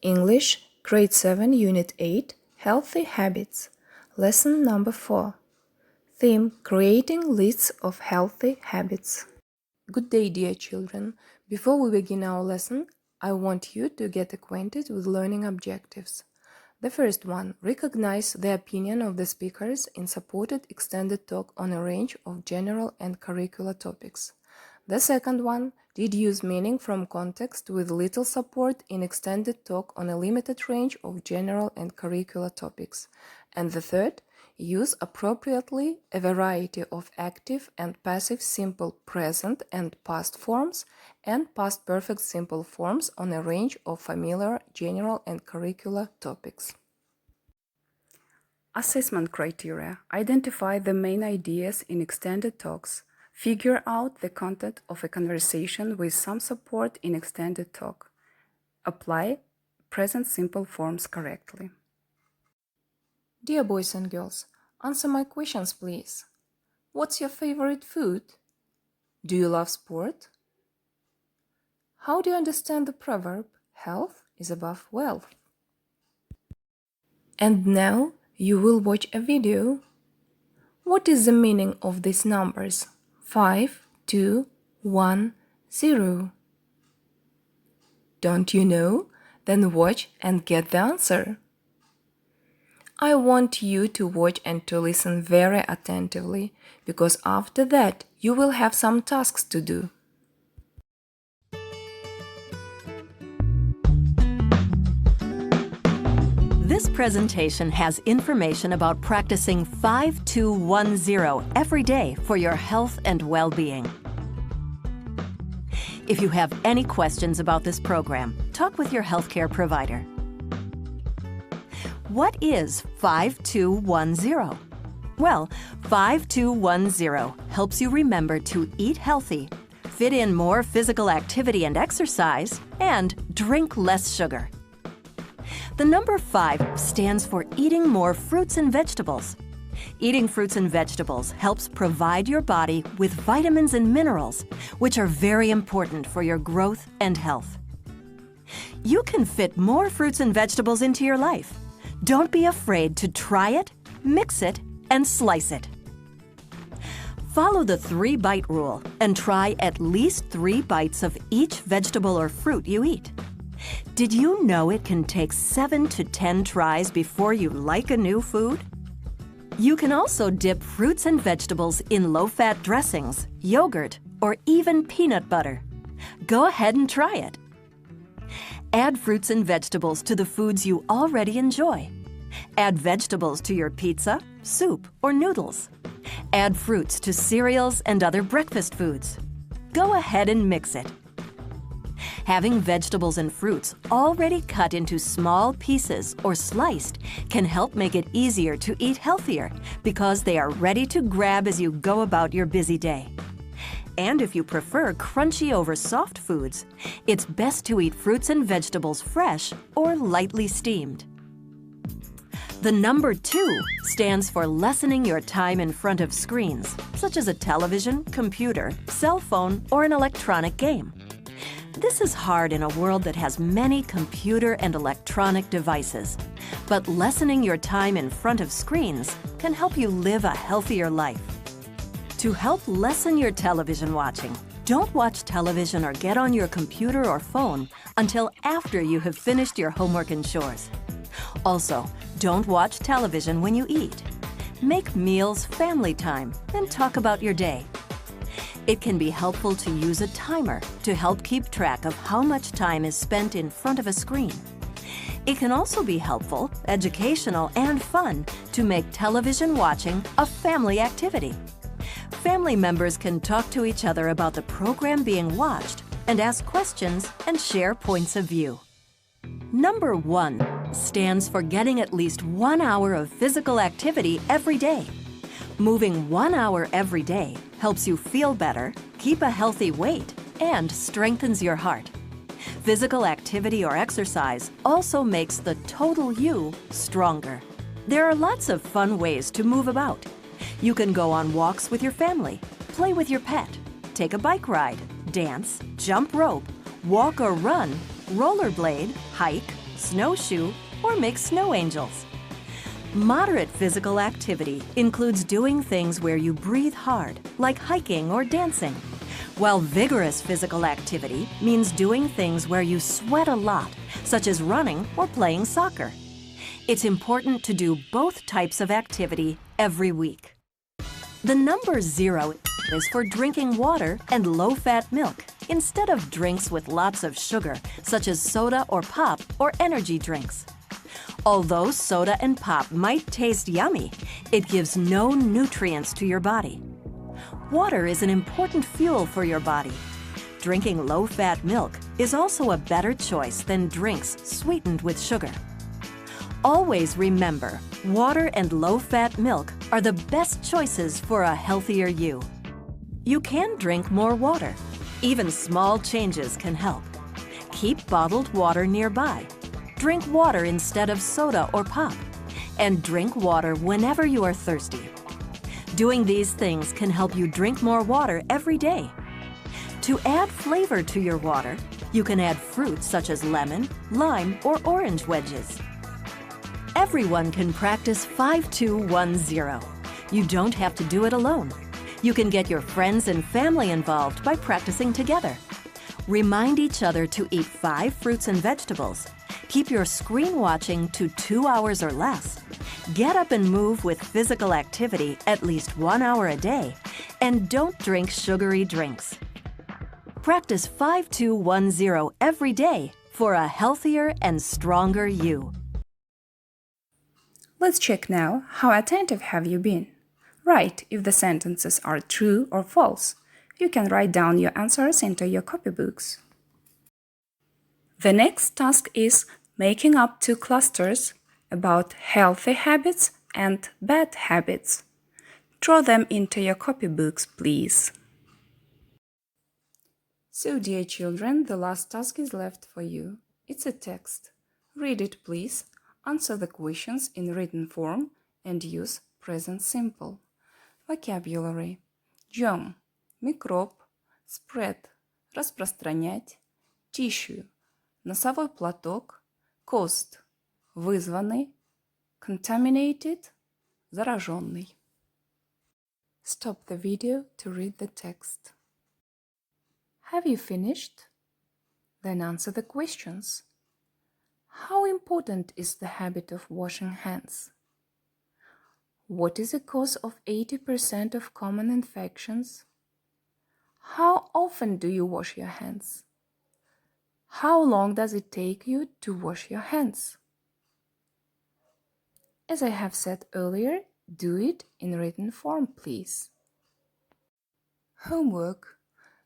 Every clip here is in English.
English, Grade 7, Unit 8, Healthy Habits. Lesson number 4. Theme: Creating lists of healthy habits. Good day, dear children. Before we begin our lesson, I want you to get acquainted with learning objectives. The first one: recognize the opinion of the speakers in supported extended talk on a range of general and curricular topics. The second one: deduce meaning from context with little support in extended talk on a limited range of general and curricular topics. And the third: use appropriately a variety of active and passive simple present and past forms and past perfect simple forms on a range of familiar general and curricular topics. Assessment criteria: identify the main ideas in extended talks. Figure out the content of a conversation with some support in extended talk. Apply present simple forms correctly. Dear boys and girls, answer my questions, please. What's your favorite food? Do you love sport? How do you understand the proverb, health is above wealth? And now you will watch a video. What is the meaning of these numbers? 5, 2, 1, 0. Don't you know? Then watch and get the answer. I want you to watch and to listen very attentively, because after that you will have some tasks to do. This presentation has information about practicing 5210 every day for your health and well-being. If you have any questions about this program, talk with your healthcare provider. What is 5210? Well, 5210 helps you remember to eat healthy, fit in more physical activity and exercise, and drink less sugar. The number 5 stands for eating more fruits and vegetables. Eating fruits and vegetables helps provide your body with vitamins and minerals, which are very important for your growth and health. You can fit more fruits and vegetables into your life. Don't be afraid to try it, mix it, and slice it. Follow the 3-bite rule and try at least 3 bites of each vegetable or fruit you eat. Did you know it can take 7 to 10 tries before you like a new food? You can also dip fruits and vegetables in low-fat dressings, yogurt, or even peanut butter. Go ahead and try it. Add fruits and vegetables to the foods you already enjoy. Add vegetables to your pizza, soup, or noodles. Add fruits to cereals and other breakfast foods. Go ahead and mix it. Having vegetables and fruits already cut into small pieces or sliced can help make it easier to eat healthier because they are ready to grab as you go about your busy day. And if you prefer crunchy over soft foods, it's best to eat fruits and vegetables fresh or lightly steamed. The number 2 stands for lessening your time in front of screens, such as a television, computer, cell phone, or an electronic game. This is hard in a world that has many computer and electronic devices, but lessening your time in front of screens can help you live a healthier life. To help lessen your television watching, don't watch television or get on your computer or phone until after you have finished your homework and chores. Also, don't watch television when you eat. Make meals family time and talk about your day. It can be helpful to use a timer to help keep track of how much time is spent in front of a screen. It can also be helpful, educational, and fun to make television watching a family activity. Family members can talk to each other about the program being watched and ask questions and share points of view. Number 1 stands for getting at least 1 hour of physical activity every day. Moving 1 hour every day helps you feel better, keep a healthy weight, and strengthens your heart. Physical activity or exercise also makes the total you stronger. There are lots of fun ways to move about. You can go on walks with your family, play with your pet, take a bike ride, dance, jump rope, walk or run, rollerblade, hike, snowshoe, or make snow angels. Moderate physical activity includes doing things where you breathe hard, like hiking or dancing, while vigorous physical activity means doing things where you sweat a lot, such as running or playing soccer. It's important to do both types of activity every week. The number 0 is for drinking water and low-fat milk instead of drinks with lots of sugar, such as soda or pop or energy drinks. Although soda and pop might taste yummy, it gives no nutrients to your body. Water is an important fuel for your body. Drinking low-fat milk is also a better choice than drinks sweetened with sugar. Always remember, water and low-fat milk are the best choices for a healthier you. You can drink more water. Even small changes can help. Keep bottled water nearby. Drink water instead of soda or pop. And drink water whenever you are thirsty. Doing these things can help you drink more water every day. To add flavor to your water, you can add fruits such as lemon, lime, or orange wedges. Everyone can practice 5-2-1-0. You don't have to do it alone. You can get your friends and family involved by practicing together. Remind each other to eat 5 fruits and vegetables. Keep your screen watching to 2 hours or less. Get up and move with physical activity at least 1 hour a day. And don't drink sugary drinks. Practice 5-2-1-0 every day for a healthier and stronger you. Let's check now how attentive have you been. Write if the sentences are true or false. You can write down your answers into your copybooks. The next task is making up 2 clusters about healthy habits and bad habits. Draw them into your copybooks, please. So, dear children, the last task is left for you. It's a text. Read it, please. Answer the questions in written form and use present simple. Vocabulary. Germ – микроб, spread – распространять, tissue – носовой платок, caused – вызванный, contaminated – зараженный. Stop the video to read the text. Have you finished? Then answer the questions. How important is the habit of washing hands? What is the cause of 80% of common infections? How often do you wash your hands? How long does it take you to wash your hands? As I have said earlier, do it in written form, please. Homework.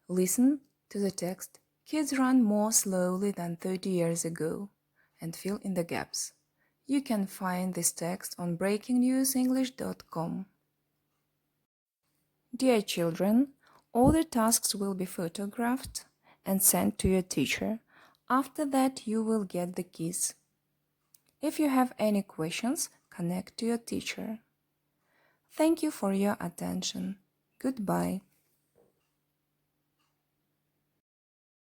Listen to the text. Kids run more slowly than 30 years ago, and fill in the gaps. You can find this text on breakingnewsenglish.com. Dear children, all the tasks will be photographed and sent to your teacher. After that, you will get the keys. If you have any questions, connect to your teacher. Thank you for your attention. Goodbye.